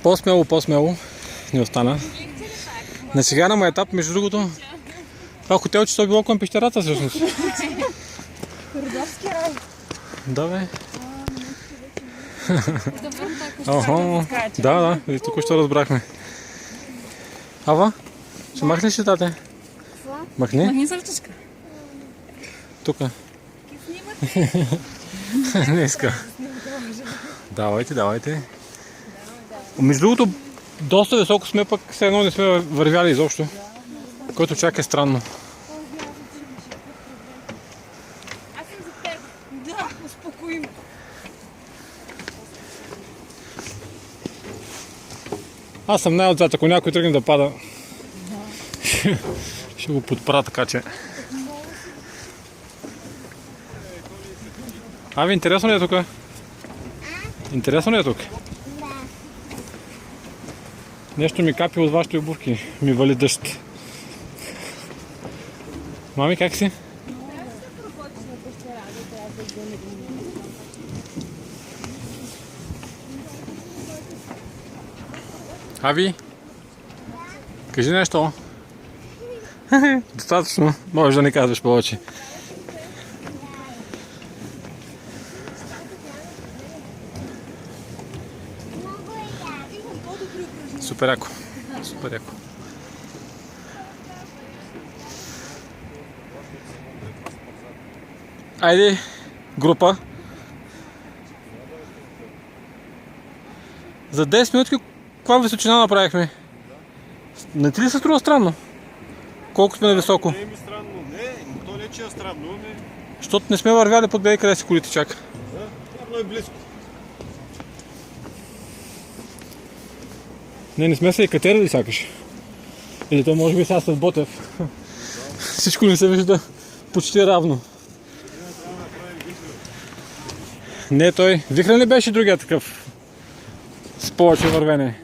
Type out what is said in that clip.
По-смело ни остана. На сега на моя етап, между другото, това хотелчето е било към пещерата всъщност. Родовски рай. Да, бе. Охо, да, тук ще разбрахме. Ава, ще махнеш ли, тате? Махни. Махни с ръчичка. Тука. Не иска. Давайте. Между другото, доста високо сме, пък все едно не сме вървяли изобщо, което чак е странно. Аз съм за теб. Да, успокоим. Аз съм най-отзад, ако някой тръгне да пада, ще го подпра, така че. Ави, интересно ли е тук? Интересно ли е тук? Да. Нещо ми капи от вашите обувки. Ми вали дъжд. Мами, как си? Ави? Кажи нещо. Достатъчно. Можеш да не казваш повече. Супер яко. Айде, група. За 10 минутки каква височина направихме? Не ти ли се струва странно? Колко сме нависоко? Не е ми странно, не, то не че е странно, не. Защото не сме вървяли под гледай къде си колите чака. Явно е близко. Не сме се и катерили сякаш. Или то може би сега с Ботев. Всичко не се вижда почти равно. Не той. Вихрен ли беше другия такъв? С повече вървене.